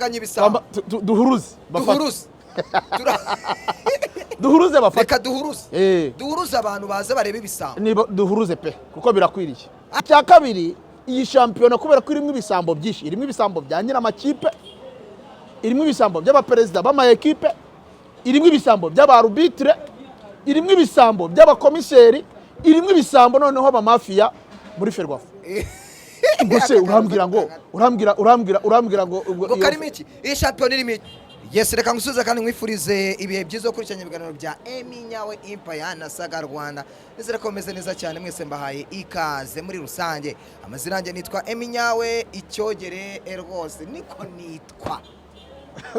twamaganye ibisambo duhuruze duhuruze bafata reka duhuruze abantu baze barebe ibisambo niba duhuruze pe kuko birakwiriye. Icya kabiri, iyi shampiyona kubera ko irimo ibisambo byinshi, irimo ibisambo bya nyiramakipe, irimo ibisambo by'abaperezida b'amayekipe, irimo ibisambo by'abarubitre, irimo ibisambo by'abakomiseri, irimo ibisambo noneho abamafiya muri Ferwafa. Gose urambwira ngo karimo iki? Iyi shampiyona irimo iki? Yes, reka ngusubize kandi mwifurize ibihe byiza kurikiranya ibiganiro bya Eminyawe Empire na Saga Rwanda. Nizere ko meze neza cyane mwese, mbahaye ikaze muri rusange. Amazina yanjye nitwa Eminyawe Icyogere rwose niko nitwa.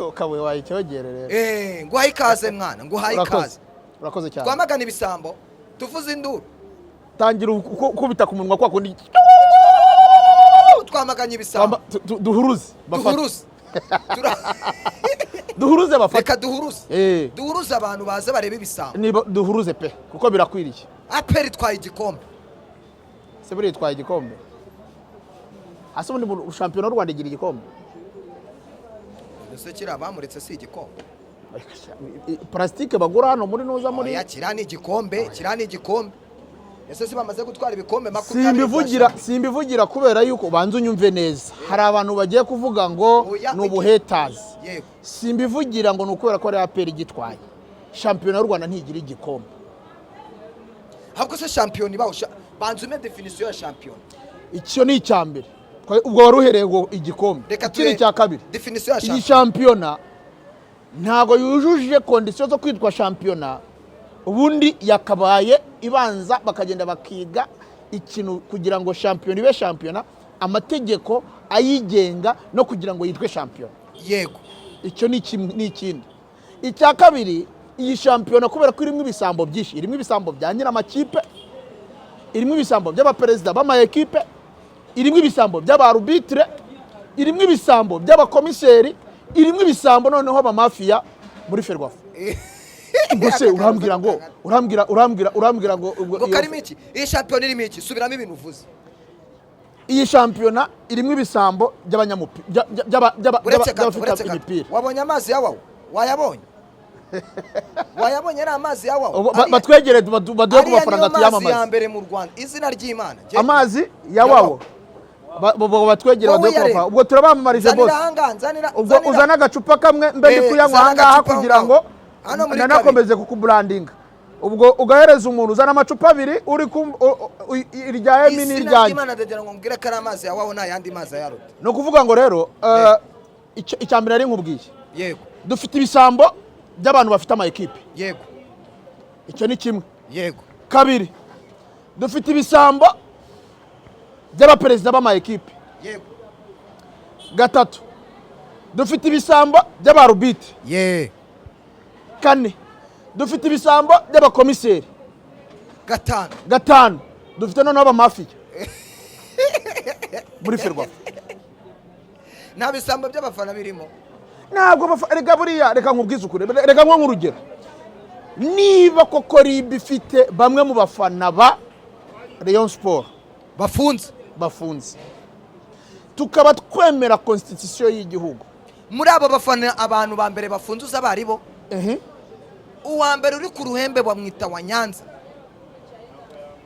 Ukawe wayicyogere rero. Nguhaye ikaze mwana, nguhaye ikaze. Urakoze cyane. Twamagana ibisambo, tuvuze induru. Tangira ukubita ku munwa kwa kundi. Twamaganye ibisambo. Duhuruze duhuruze bafata reka duhuruze abantu baze barebe ibisambo niba duhuruze pe kuko birakwiriye. Aperi twaye igikombe, se buri twaye igikombe, ase ubundi shampiyona y'u Rwanda igira igikombe. Ese kira bamuretse si igikombe, plastique bagura hano muri nuza muri ya kirani igikombe. Ese si bamaze gutwara ibikombe 20. Simbivugira kubera yuko banze unyumve neza. Hari abantu bagiye kuvuga ngo nubuhetazi. Simbivugira ngo nukubera ko ari Aperi gitwaye. Shampiyona y'u Rwanda ntigira igikombe. Habwo se shampiyona ibaho, banze ume definition ya shampiyona. Icyo ni icyambere. Ubwo waruhereye ngo igikombe. Ikiri cya kabiri. Definition ya shampiyona. Iyi shampiyona ntago yujuje conditions zo kwitwa shampiyona. Ubundi yakabaye ibanza bakagenda bakiga ikintu kugira ngo shampiyona ibe shampiyona, amategeko ayigenga no kugira ngo yitwe shampiyona. Yego, icyo ni ikindi. Icya kabiri, iyi shampiyona kubera ko irimo ibisambo byinshi, irimo ibisambo bya nyiramakipe, irimo ibisambo by'abaperezida b'amayekipe, irimo ibisambo by'abarubitre, irimo ibisambo by'abakomiseri, irimo ibisambo noneho abamafiya muri Ferwafa. Gose urambwira ngo karimo iki? Iyi shampiyona irimo iki? Subiramo ibintu uvuze. Iyi shampiyona irimo ibisambo by'abanyamupira by'abafite imipira. Wabonye amazi yawawe? Wayabonye ari amazi yawawe? Batwegere baduye ku mafaranga tuyamamaza. Ya mbere mu Rwanda, izina ry'Imana. Amazi yawawe batwegere baduye ku mafaranga. Ubwo turabamamarize bose. Ubwo uzana agacupa kamwe mbe ndi kuyanywa ahangaha kugira ngo nanakomeze kukubrandinga. Ubwo ugahereza umuntu uzana amacupa abiri uri irya Emi n'iryanjye. Imana ndagera ngo mbwire ko ari amazi yawawe nta yandi mazi yaruta. No kuvuga ngo rero icyambere ari nkubwiye. Yego. Dufite ibisambo by'abantu bafite ama equipe. Yego. Icyo ni kimwe. Yego. Kabiri, dufite ibisambo by'abaperezida b'ama equipe. Yego. Gatatu, dufite ibisambo by'abarubitre. Kane, dufite ibisambo by'abakomiseri. Gatanu, dufite noneho abamafiya muri Ferwafa. Nta bisambo by'abafana birimo. Ntabwo reka buriya, reka nkubwize ukuri, reka nko nk'urugero. Niba koko RIB ifite bamwe mu bafana ba Rayon Sport bafunze, tukaba twemera constitution y'igihugu, muri abo bafana abantu ba mbere bafunze uzabari bo. Uwa mbere uri ku ruhembe bamwita wa Nyanza.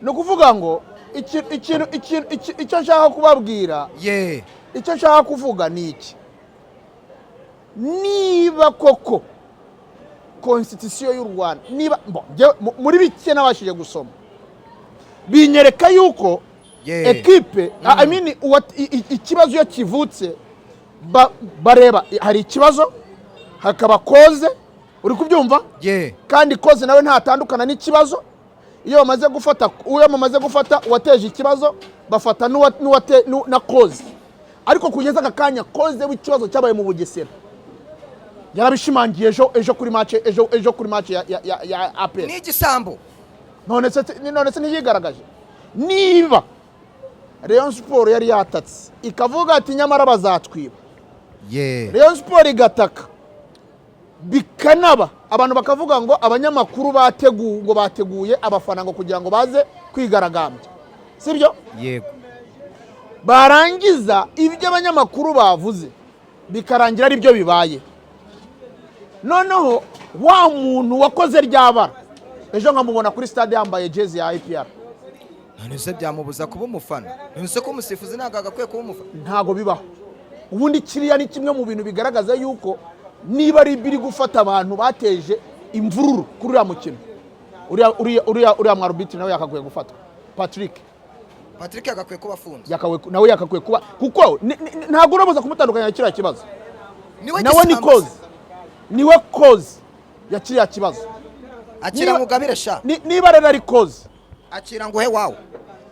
No kuvuga ngo icyo nshaka kubabwira, icyo nshaka kuvuga ni iki. Niba koko constitution y'u Rwanda, niba muri bike nabashije gusoma binyereka yuko equipe ikibazo iyo kivutse bareba hari ikibazo hakaba koze, uri kubyumva? Kandi koze nawe ntatandukana n'ikibazo. Iyo bamaze gufata uwateje ikibazo bafata na koze, ariko kugeza akakanya koze w'ikibazo cyabaye mu Bugesera yarabishimangiye ejo kuri match ya Aperi. Ni igisambo. None se ntiyigaragaje. Niba Rayon Sport yari yatatse ikavuga ati nyamara bazatwiba, Rayon Sport igataka bikanaba, abantu bakavuga ngo abanyamakuru bateguye abafana ngo kugira ngo baze kwigaragambya, sibyo? Yego. Barangiza ibyo abanyamakuru bavuze bikarangira ari byo bibaye. Noneho wa muntu wakoze ryabara ejo nkamubona kuri stade yambaye jezi ya IPR, none se byamubuza kuba umufana? None se ko umusifuzi ntabwo agakwiye kuba umufana? ntago bibaho. Ubundi kiriya ni kimwe mu bintu bigaragaza yuko niba ari biri gufata abantu bateje imvururu kuri uriya mukino, uriya mwarubiti nawe yakakwiye gufatwa. Patrick agakwiye kuba afunze, nawe yakakwiye kuba, kuko ntabwo urabuza kumutandukanya kiriya kibazo. Nawe niwe cause ya kiriya kibazo. Akira ngugabire sha, niba rero ari cause akira ngo he wawe,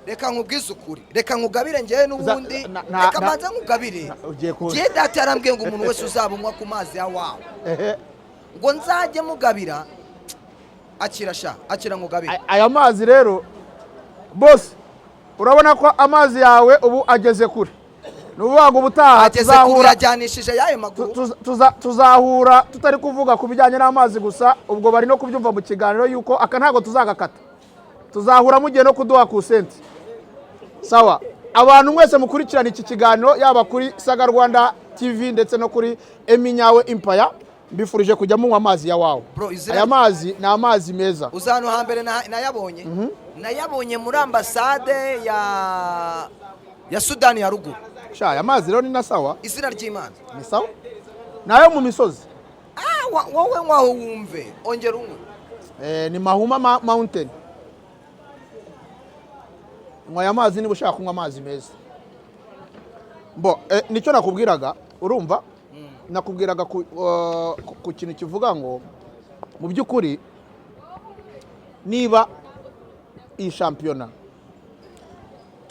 reka nkubwize ukuri, reka nkugabire njyewe n'ubundi, reka manza nkugabire. Giye data yarambwiye ngo umuntu wese uzabumwa ku mazi ya wawe ngo nzajye mugabira. Akira sha, akira ngugabire aya mazi rero. Boss, urabona ko amazi yawe ubu ageze kure. Nuvuga ngo ubutaha tuzahura, ajyanishije yayo maguru, tuzahura tutari kuvuga ku bijyanye n'amazi gusa, ubwo bari no kubyumva mu kiganiro yuko aka ntago tuzagakata. Tuzahura mugiye no kuduha ku senti. Sawa, abantu mwese mukurikirana iki kiganiro yaba kuri Saga Rwanda TV ndetse no kuri Eminyawe Empire, mbifurije kujya munywa amazi ya wawe. Aya mazi ni amazi meza. Uzano hambere nayabonye, nayabonye muri ambasade ya Sudani ya ruguru. Sha, aya mazi rero ni na sawa. Izina ry'Imana ni sawa, nayo mu misozi. Wowe nkwaho wumve, ongera umwe. Ni Mahuma Mountain. Aya mazi niba ushaka kunywa amazi meza. Nicyo nakubwiraga, urumva? Nakubwiraga ku kintu kivuga ngo mu by'ukuri niba iyi shampiyona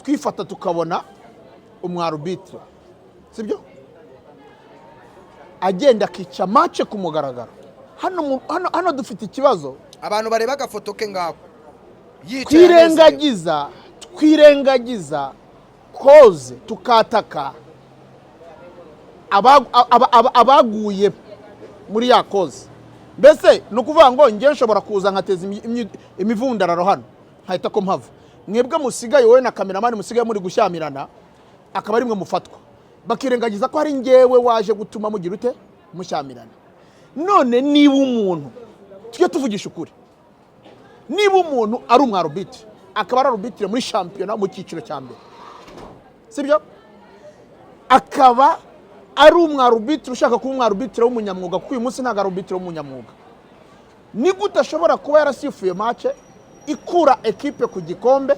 twifata tukabona umwarubitire, sibyo, agenda akica match ku mugaragaro, hano dufite ikibazo. Abantu bareba agafoto ke ngako twirengagiza koze, tukataka abaguye muri ya koze. Mbese no kuvuga ngo ngiye nshobora kuza nkateza imivundararo hano nkahita ko mpava, mwebwe musigaye wowe na cameraman musigaye muri gushyamirana, akaba ari mwe mufatwa, bakirengagiza ko hari ngewe waje gutuma mugira ute mushyamirana. None niba umuntu, tujye tuvugisha ukuri, niba umuntu ari umwarubitire, akaba ari arubitire muri shampiyona mu cyiciro cya mbere, sibyo, akaba ari umwarubitire ushaka kuba umwarubitire w'umunyamwuga, kuko uyu munsi ntabwo arubitire w'umunyamwuga, ni gute ashobora kuba yarasifuye match ikura ekipe ku gikombe,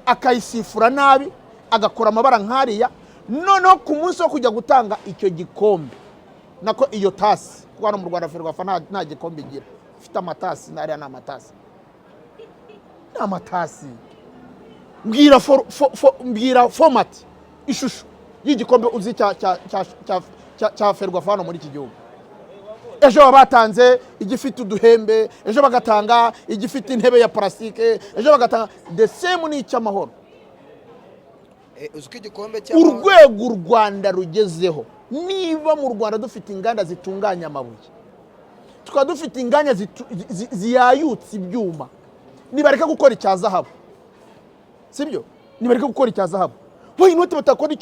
akayisifura nabi, agakora amabara nkariya, noneho ku munsi wo kujya gutanga icyo gikombe, nako iyo tasi, kuko hano mu Rwanda Ferwafa nta gikombe igira, ifite amatasi, nariya ni amatasi. Mbwira format, ishusho y'igikombe uzi cya Ferwafa hano muri iki gihugu. Ejo batanze igifite uduhembe, ejo bagatanga igifite intebe ya plastique, ejo bagatanga the same ni icy'amahoro. Uziko igikombe cy'amahoro urwego u Rwanda rugezeho, niba mu Rwanda dufite inganda zitunganya amabuye, tukaba dufite inganda ziyayutse ibyuma, nibareka gukora icya zahabu, sibyo, nibareka gukora icya zahabu. Wowe inoti batakora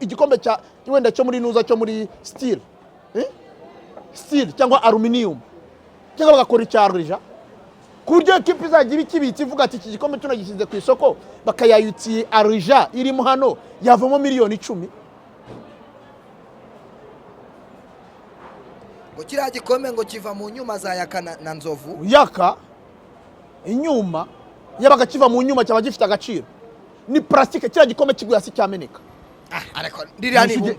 igikombe cya wenda cyo muri nuza, cyo muri steel, steel cyangwa aluminium, cyangwa bagakora icya rija, ku buryo ekipe izagira ikibitse ivuga ati iki gikombe tunagishyize ku isoko, bakayayutiye arija irimo hano yavamo miliyoni 10. Ngo kiriya gikombe ngo kiva mu nyuma za Yaka na Nzovu. Yaka inyuma yabaga kiva mu nyuma cyaba gifite agaciro, ni plastique. Kiriya gikombe kiguye hasi cyameneka. Ariko ndiriya ni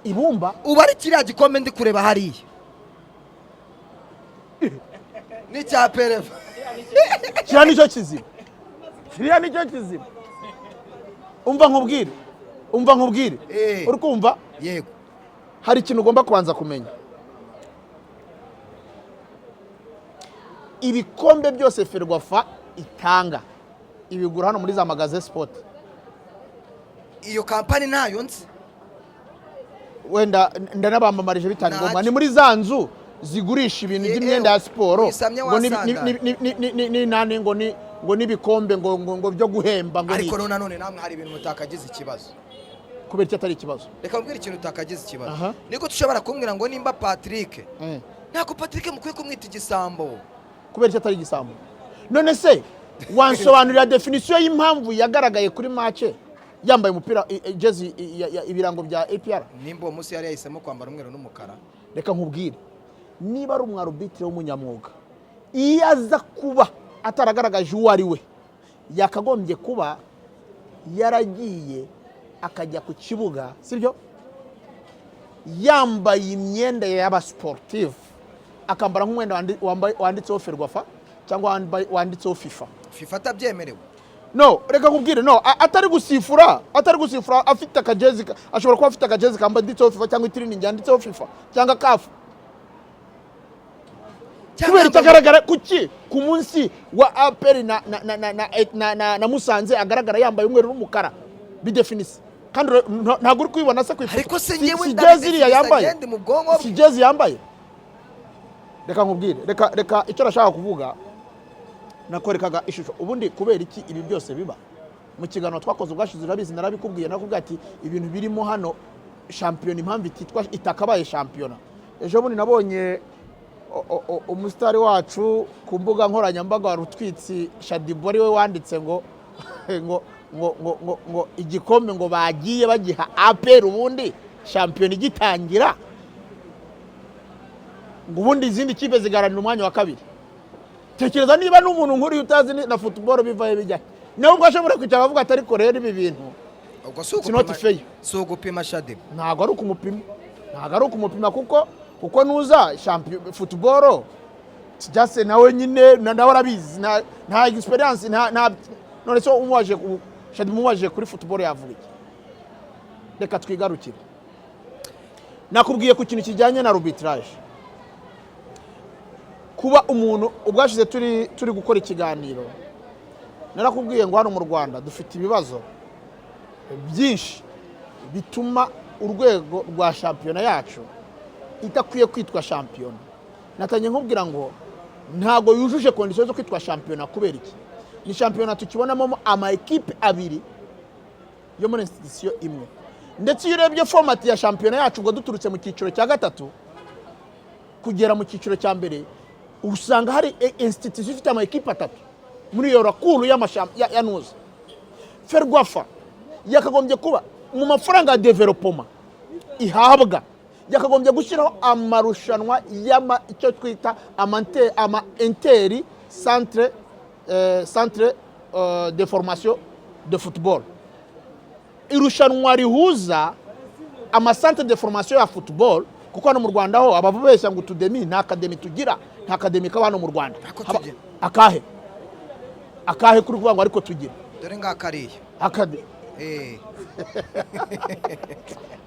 ibumba. Uba ari kiriya gikombe ndi kureba hariya ni cya Perefa. Kiriya nicyo kizima. Umva nkubwire. Uri kumva? Yego. Hari ikintu ugomba kubanza kumenya. Ibikombe byose Ferwafa itanga ibigura hano muri za magaze sport. Iyo kampani nayo nzi, wenda ndanabamamarije bitani ngoma, ni muri za nzu zigurisha ibintu by'imyenda ya siporo, ngo ni nane ngo nibikombe ngo byo guhemba ngo. Ariko none namwe hari ibintu mutakagize ikibazo. kubera icyo atari ikibazo. reka mbwira ikintu utakagize ikibazo. Aha. niko tushobora kumbwira ngo nimba Patrick ntabwo Patrick mukwiye kumwita igisambo kubera icyo atari igisambo. None se wansobanurira definition y'impamvu yagaragaye kuri match yambaye umupira jezi ibirango bya APR? nimba uwo munsi yari yahisemo kwambara umweru n'umukara. Reka nkubwire, niba ari umwarubitire w'umunyamwuga, iyo aza kuba ataragaragaje uwo ari we, yakagombye kuba yaragiye akajya ku kibuga, sibyo, yambaye imyenda y'abasportive, akambara nk'umwenda wanditseho Ferwafa cyangwa wanditseho FIFA. FIFA atabyemerewe. No, reka nkubwire, no, atari gusifura afite akajezi, ashobora kuba afite akajezi kanditseho FIFA cyangwa itiriningi yanditseho FIFA cyangwa CAF. Kubera itagaragara kuki ku munsi wa APR na Musanze agaragara yambaye umweru n'umukara bidefinise, kandi ntabwo uri kwibona se kwifuza. Ariko se ngewe ndaziriya yambaye mu bwongo si jezi yambaye. Reka nkubwire, reka icyo nashaka kuvuga nakorekaga ishusho. Ubundi kubera iki ibi byose biba? Mu kiganiro twakoze ubwashize urabizi, narabikubwiye, nakubwiye ati ibintu birimo hano shampiyona impamvu ititwa itakabaye shampiyona. Ejo bundi nabonye umusitari wacu ku mbuga nkoranyambaga warutwitsi Shadibu ari we wanditse ngo igikombe ngo bagiye bagiha APR ubundi shampiyona igitangira, ngo ubundi izindi kipe zigaranira umwanya wa kabiri. Tekereza niba n'umuntu nkuri utazi na football bivaye bijya, nawe ubwo ashobora kwicara avuga atari ko rero ibi bintu ubwo si ugupima Shadibu. Ntabwo ari ukumupima, kuko nuza football cyase nawe nyine nawe arabizi, nta experience, nta none so umuwaje Shadibu umuwaje kuri football yavuga iki? Reka twigarukire. Nakubwiye ku kintu kijyanye na arbitrage. Kuba umuntu ubwashize turi gukora ikiganiro, narakubwiye ngo hano mu Rwanda dufite ibibazo byinshi bituma urwego rwa shampiyona yacu itakwiye kwitwa shampiyona. Natanye nkubwira ngo ntago yujuje conditions zo kwitwa shampiyona. Kubera iki? Ni shampiyona tukibonamo ama equipe abiri yo muri institution imwe, ndetse iyo urebye format ya shampiyona yacu ngo duturutse mu cyiciro cya gatatu kugera mu cyiciro cya mbere, usanga hari institution ifite ama equipe atatu muri yo rakuru ya nuza. Ferwafa yakagombye kuba mu mafaranga ya development ihabwa, yakagombye gushyiraho amarushanwa icyo twita ama interi centre de formation de football. Irushanwa rihuza ama centre de formation ya football, kuko hano mu Rwanda ho ababeshya ngo tudemi nta academy tugira, nta academy ka hano mu Rwanda. Akahe kuri kuvuga ngo ariko tugira dore ngakariye academy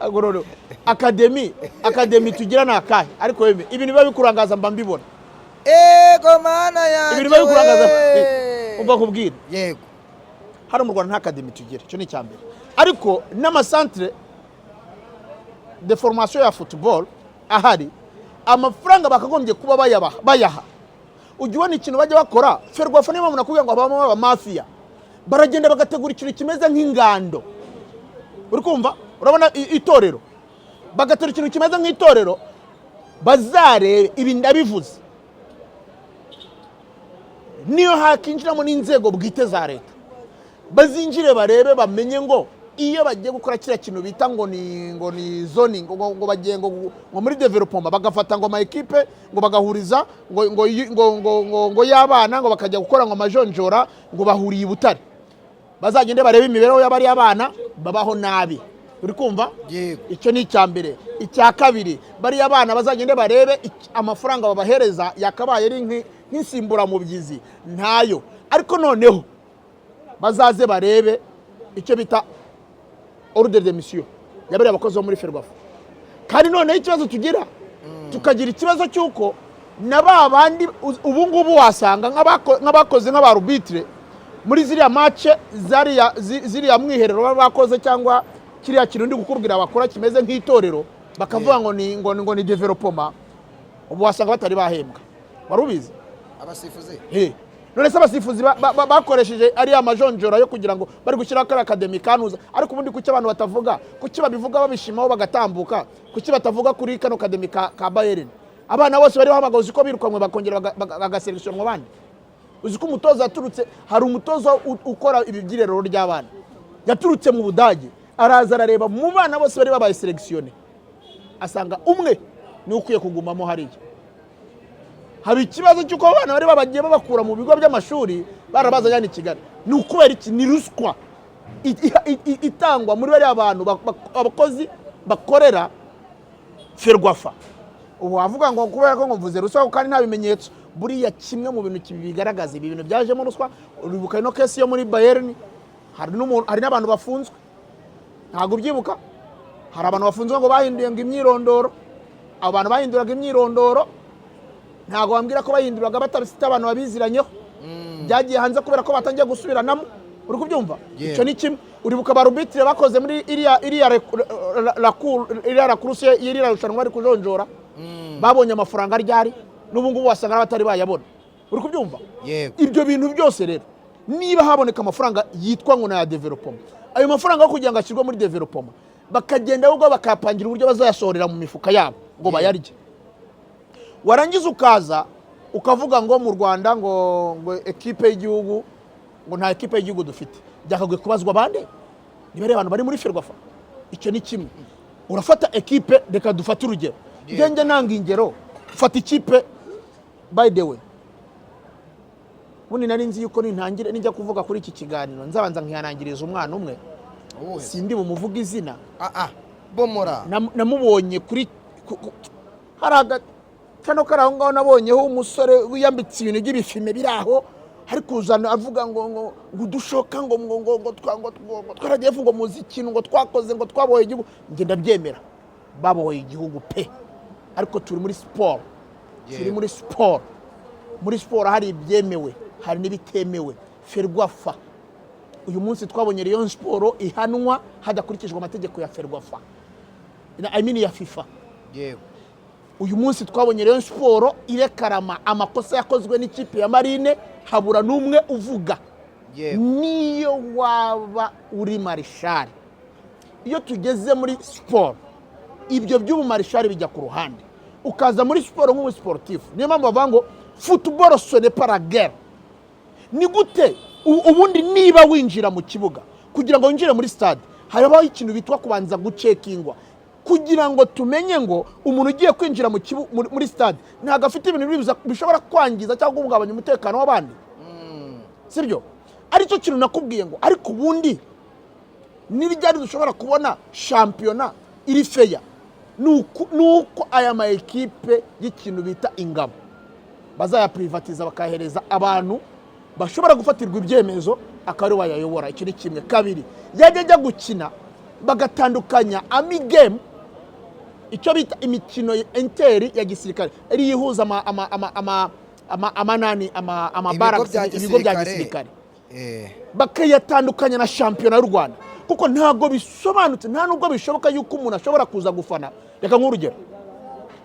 agororo academy tugira na akahe, ariko weme ibintu biba bikurangaza mba mbibona. Ego mana ya ibintu biba bikurangaza umva kubwira. Yego, hano mu Rwanda nta academy tugira, cyo ni cyambere. Ariko n'ama centre de formation ya football ahari, amafaranga bakagombye kuba bayaha. Ujye ubona ikintu bajya bakora, Ferwafa niba muna kuvuga ngo abamo aba mafia baragenda bagategura ikintu kimeze nk'ingando. Uri kumva? Urabona itorero bagategura ikintu kimeze nk'itorero, bazarebe ibi ndabivuze, niyo hakinjiramo n'inzego bwite za leta, bazinjire barebe bamenye ngo iyo bagiye gukora kira kintu bita ngo ni zoning, ngo bagiye ngo muri development bagafata ngo ama equipe ngo bagahuriza ngo y'abana ngo bakajya gukora ngo amajonjora ngo bahuriye Butare, bazagende barebe imibereho y'abari abana babaho nabi. Uri kumva? Yego, icyo ni icyambere. Icya kabiri, bari abana bazagende barebe amafaranga babahereza yakabaye ari nk'insimbura mu byizi ntayo, ariko noneho bazaze barebe icyo bita ordre de mission yabari abakozi bo muri Ferwafa. Kandi noneho ikibazo tugira tukagira ikibazo cyuko na babandi ubu ngubu wasanga nk'abakoze nk'abarubitre muri ziriya match ziriya mwiherero bakoze, cyangwa kiriya kintu ndi gukubwira bakora kimeze nk'itorero bakavuga ngo ni development, ubu wasanga batari bahembwa. Warubizi abasifuzi none se abasifuzi bakoresheje ari amajonjora yo kugira ngo bari gushyiraho kari akademi kanuza, ariko ubundi kuki abantu batavuga, kuki babivuga babishimaho bagatambuka, kuki batavuga kuri kano kademi ka Bayern? Abana bose bari bahamagaye, uzi ko birukanwe bakongera bagaseleksionwa abandi. Uzi ko umutoza yaturutse, hari umutoza ukora ibibyirero ry'abana yaturutse mu Budage, araza arareba mu bana bose bari babaye selektione, asanga umwe ni ukwiye kugumamo hariya. Hari ikibazo cy'uko abana bari babagiye babakura mu bigo by'amashuri barabazanye i Kigali. Ni ukubera iki? Ni ruswa itangwa muri bari abantu abakozi bakorera Ferwafa. Ubu wavuga ngo kubera ko mvuze ruswa kandi nta bimenyetso, buriya kimwe mu bintu bigaragaza ibi bintu byajemo ruswa. Uribuka ino case yo muri Bayern, hari n'abantu bafunzwe, ntago ubyibuka? Hari abantu bafunzwe ngo bahinduye ngo imyirondoro. Abantu bahinduraga imyirondoro ntago bambwira ko bahinduraga batabifite abantu babiziranyeho, byagiye hanze kubera ko batangiye gusubiranamo. Uri kubyumva? Icyo ni kimwe. Uribuka barubitire bakoze muri iriya la course iriya rushanwa ari kujonjora, babonye amafaranga ryari n'ubu ngubu wasanga abatari bayabona. Uri kubyumva? Ibyo bintu byose rero, niba haboneka amafaranga yitwa ngo na development, ayo mafaranga yo kugira ngo ashyirwe muri development, bakagenda ahubwo bakapangira uburyo bazayasohorera mu mifuka yabo ngo bayarye. Warangiza ukaza ukavuga ngo mu Rwanda ngo ekipe y'igihugu, ngo nta ekipe y'igihugu dufite. Byakagwe kubazwa bande? Niba ari abantu bari muri Ferwafa. Icyo ni kimwe. Urafata ekipe, reka dufate urugero. Ngenge nanga ingero, ufata ikipe by the way. Buni nari nzi yuko nintangire nijya kuvuga kuri iki kiganiro nzabanza nkihanangiriza umwana umwe. Sindi bumuvuga izina. Bomora. Namubonye kuri haraga kano karaho ngaho nabonyeho umusore wiyambitse ibintu by'ibifime biraho, hari kuzana avuga ngo dushoka ngo twaragiye vuga muziki ngo twakoze ngo twaboye igihugu. Nge ndabyemera, baboye igihugu pe, ariko turi muri sport. Turi muri sport. Muri sport hari ibyemewe, hari n'ibitemewe. Ferwafa uyu munsi twabonye Rayon Sport ihanwa hadakurikijwe amategeko ya Ferwafa, ya FIFA. Uyu munsi twabonye Rayon Sport irekarama amakosa yakozwe n'ikipe ya Marine, habura n'umwe uvuga. Niyo waba uri marishari, iyo tugeze muri sport ibyo by'ubu marishari bijya ku ruhande, ukaza muri sport nk'ubu sportif. Niyo mpamvu bavuga ngo football ce n'est pas la guerre. Ni gute ubundi niba winjira mu kibuga, kugira ngo winjire muri stade harabaho ikintu bitwa kubanza gucekingwa, kugira ngo tumenye ngo umuntu ugiye kwinjira muri stade ntago afite ibintu bishobora kwangiza cyangwa guhungabanya umutekano w'abandi. Sibyo? Ari cyo kintu nakubwiye ngo ariko ubundi nibijyari dushobora kubona championnat iri feya nuko aya ma equipe y'ikintu bita ingabo bazaya privatiza bakahereza abantu bashobora gufatirwa ibyemezo akari wayayobora. Icyo ni kimwe. Kabiri, yajya gukina bagatandukanya ami game, icyo bita imikino interi ya gisirikare eri yihuza ibigo bya gisirikare, bakayatandukanya na shampiyona y'u Rwanda, kuko ntago bisobanutse, nta nubwo bishoboka yuko umuntu ashobora kuza gufana. Reka nk'urugero,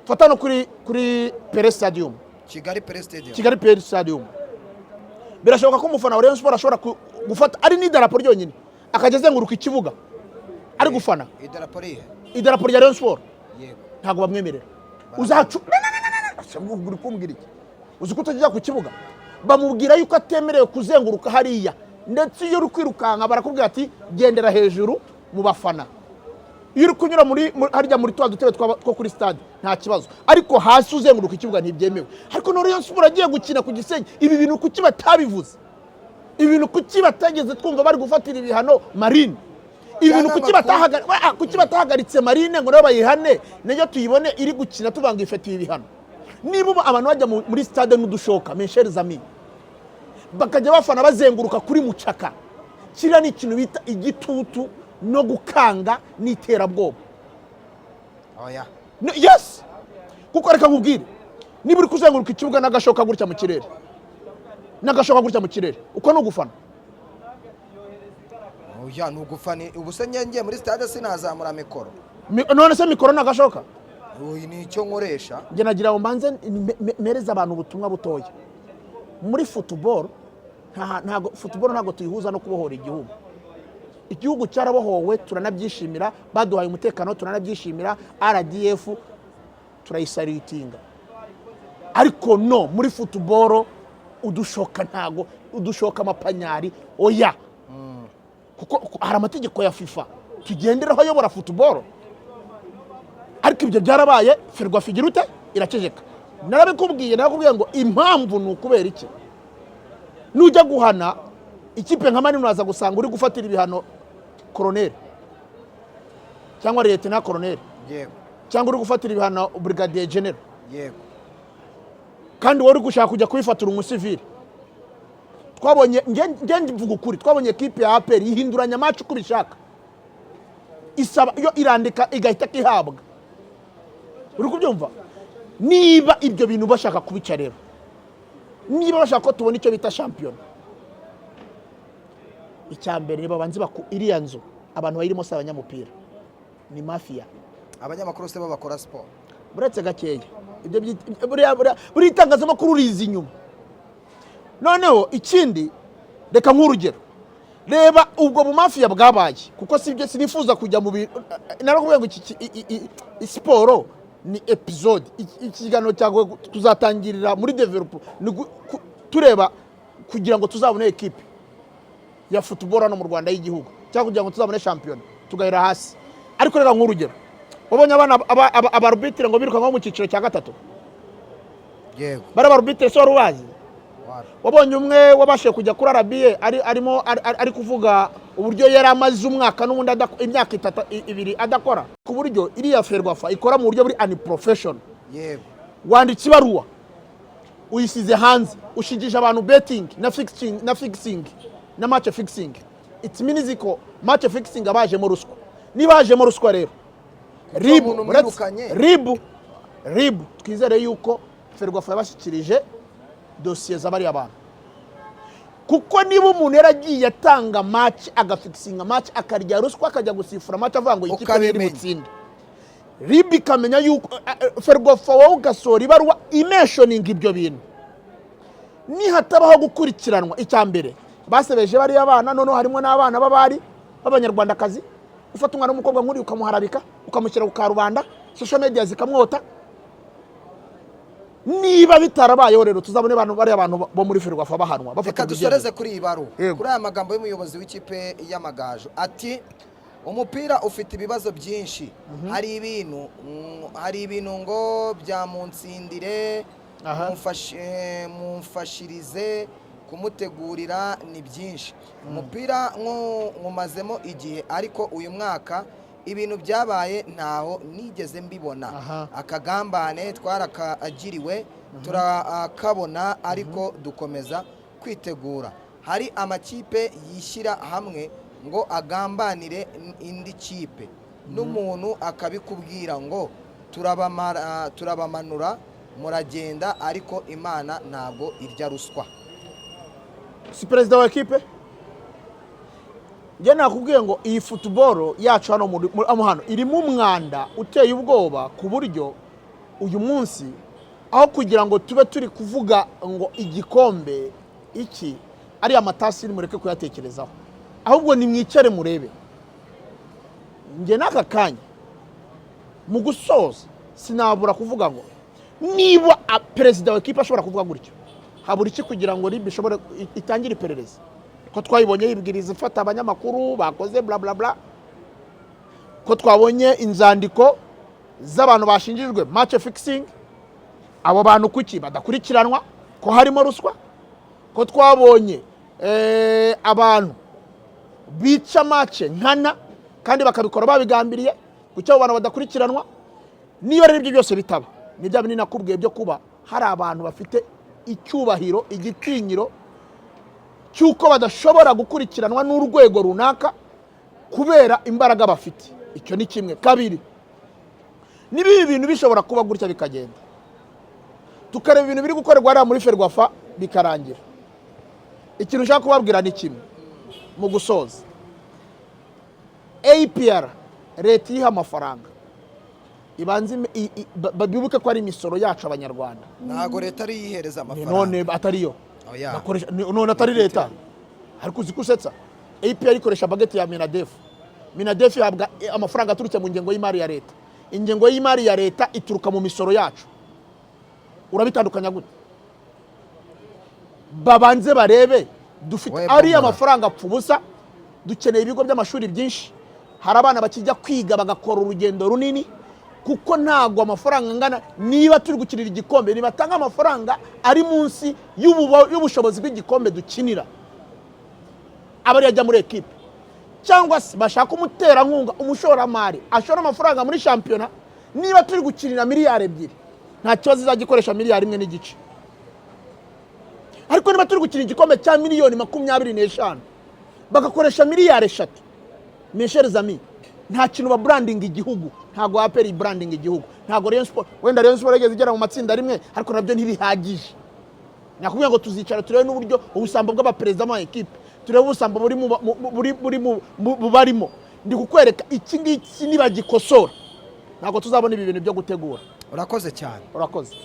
fata no kuri Pele Stadium, Kigali Pele Stadium. Kigali Pele Stadium birashoboka ko umufana wa Rayon Sport ashobora gufata ari n'idarapo ryonyine akagezenguruka ikibuga ari gufana idarapo rya Rayon Sport. Ntago bamwemerera. Uzacu uri kumbwira iki? Uzi ko utajya ku kibuga bamubwira yuko atemerewe kuzenguruka hariya, ndetse iyo uri kwirukanka barakubwira ati gendera hejuru mu bafana. Iyo uri kunyura harya muri twa dutebe two kuri stade nta kibazo, ariko hasi uzenguruka ikibuga ntibyemewe. Ariko no Rayon Sport agiye gukina ku Gisenyi, ibi bintu kuki batabivuze? Ibi bintu kuki batageze twumva bari gufatira ibihano Marine? Ibi bintu kuki batahagaritse Marine ngo nabo bayihane nayo tuyibone iri gukina tuvanga ifatiye ibihano? Niba abantu bajya muri stade n'udushoka menshers ami bakajya bafana bazenguruka kuri mucaka, kira ni ikintu bita igitutu no gukanga n'iterabwoba. Yes, kuko reka nkubwire, niba uri kuzenguruka ikibuga n'agashoka gutya mu kirere, uko no gufana. Nugufana ubuse ngiye muri stade sinazamura mikoro. None se mikoro n'agashoka? Ni icyo nkoresha. Nge nagira ngo mbanze mereza abantu ubutumwa butoya. Muri football ntago football ntago tuyihuza no kubohora igihugu cyarabohowe turanabyishimira, baduhaye umutekano turanabyishimira, RDF turayisaritinga, ariko no muri football udushoka amapanyari oya, kuko hari amategeko ya FIFA tugenderaho ayobora football, ariko ibyo byarabaye Ferwafa igira ute iraceceka. Narabikubwiye ngo impamvu ni ukubera iki, nujya guhana ikipe nka Mani uraza gusanga uri gufatira ibihano colonel cyangwa lieutenant colonel, yego, cyangwa uri gufatira ibihano brigadier general, yego, kandi wari gushaka kujya kubifatira umusivili. Twabonye ngende mvuga ukuri, twabonye equipe ya APR ihinduranya match uko bishaka, isaba yo irandika igahita kihabwa. Uri kubyumva? Niba ibyo bintu bashaka kubica rero, niba bashaka ko tubona icyo bita champion, icyambere niba banzi iriya nzu abantu bayirimo se abanyamupira ni mafia, abanyamakuru se bakora sport buretse gakeya ibyo buri itangazamakuru rizi inyuma. Noneho ikindi reka nk'urugero, reba ubwo mu mafia bwabaye, kuko sibyo sinifuza kujya mu narakubwiye ngo iki siporo ni episode, ikiganiro cyago tuzatangirira muri develop tureba kugira ngo tuzabone equipe ya football hano mu Rwanda y'igihugu, cyangwa kugira ngo tuzabone champion tugahera hasi. Ariko reka nk'urugero, wabonye abana abarbitre ngo biruka nko mu cyiciro cya gatatu, yego, bara abarbitre so rubazi. Wabonye umwe wabashe kujya kuri RBA ari kuvuga uburyo yari amaze umwaka n'ubundi imyaka 2 adakora, ku buryo iriya Ferwafa ikora mu buryo buri unprofessional. Yego, wanditse ibaruwa uyisize hanze, ushigije abantu betting na fixing na match fixing. It means ko match fixing abaje mu ruswa, nibaje mu ruswa rero RIB twizere yuko Ferwafa yabashikirije dosiye z'abari abantu, kuko niba umuntu yaragiye atanga match agafixinga match akarya ruswa akajya gusifura match avuga ngo ikipe iri mutsinde, RIB ikamenya yuko Ferwafa wowe ugasora ibaruwa imentioning ibyo bintu, ni hatabaho gukurikiranwa. Icyambere basebeje bari abana, none harimo n'abana babari b'abanyarwandakazi, ufata umwana w'umukobwa nk'uri ukamuharabika ukamushyira ku karubanda, social media zikamwota. Niba bitarabayeho rero tuzabone abantu bo muri Ferwafa bahanwa bafata. Dusoreze kuri ibaru, kuri aya magambo y'umuyobozi w'ikipe y'Amagaju ati umupira ufite ibibazo byinshi, hari ibintu ngo byamunsindire, mumfashirize kumutegurira ni byinshi. Umupira nkumazemo igihe, ariko uyu mwaka ibintu byabaye ntaho nigeze mbibona. Akagambane twarakagiriwe turakabona, ariko dukomeza kwitegura. Hari amakipe yishyira hamwe ngo agambanire indi kipe, n'umuntu akabikubwira ngo turabamanura muragenda, ariko Imana ntabwo irya ruswa. Si perezida wa equipe njye nakubwiye ngo iyi football yacu hano irimo umwanda uteye ubwoba, ku buryo uyu munsi aho kugira ngo tube turi kuvuga ngo igikombe iki ari amatasi mureke kuyatekerezaho, ahubwo ni mwicare murebe. Njye n'aka kanya mu gusoza sinabura kuvuga ngo niba perezida wa equipe ashobora kuvuga gutyo, habura iki kugira ngo RIB ishobore itangire iperereza, ko twayibonye yibwiriza ifata abanyamakuru bakoze bla bla bla, ko twabonye inzandiko z'abantu bashinjijwe match fixing, abo bantu kuki badakurikiranwa ko harimo ruswa, ko twabonye abantu bica match nkana kandi bakabikora babigambiriye, kuki abo bantu badakurikiranwa. Niba rero ibyo byose bitaba, ni bya binini nakubwiye byo kuba hari abantu bafite icyubahiro, igitinyiro cyuko badashobora gukurikiranwa n'urwego runaka kubera imbaraga bafite. Icyo ni kimwe. Kabiri, niba ibi bintu bishobora kuba gutya bikagenda, tukareba ibintu biri gukorerwa hariya muri Ferwafa bikarangira, ikintu ushaka kubabwira ni kimwe mu gusoza. APR leta yiha amafaranga, ibanze bibuke ko ari imisoro yacu abanyarwanda, ntago leta ari yihereza amafaranga, none atariyo Oya. none atari leta ariko uzi kusetsa APR ikoresha bageti ya Minadef. Minadef ihabwa amafaranga aturutse mu ngengo y'imari ya leta. Ingengo y'imari ya leta ituruka mu misoro yacu. Urabitandukanya gute? Babanze barebe dufite ari amafaranga pfubusa, dukeneye ibigo by'amashuri byinshi, hari abana bakijya kwiga bagakora urugendo runini, kuko ntago amafaranga ngana niba turi gukirira igikombe nibatanga amafaranga ari munsi y'ubushobozi bw'igikombe dukinira. Abari yajya muri equipe cyangwa se bashaka umutera nkunga umushoramari ashora amafaranga muri championnat, niba turi gukinira miliyari 2 nta kibazo izagikoresha miliyari 1 n'igice. Ariko niba turi gukina igikombe cya miliyoni 25 bagakoresha miliyari 3, mes chers amis, nta kintu ba branding igihugu, ntago APR branding igihugu, ntago Rayon Sport. Wenda Rayon Sport yageze igera mu matsinda rimwe, ariko nabyo ntibihagije. Nakubwiye ngo tuzicara turebe n'uburyo ubusambo bw'abaperezida ma equipe, turebe ubusambo buri barimo. Ndi kukwereka iki ngiki nibagikosora ntago tuzabona ibi bintu byo gutegura. Urakoze cyane. Urakoze.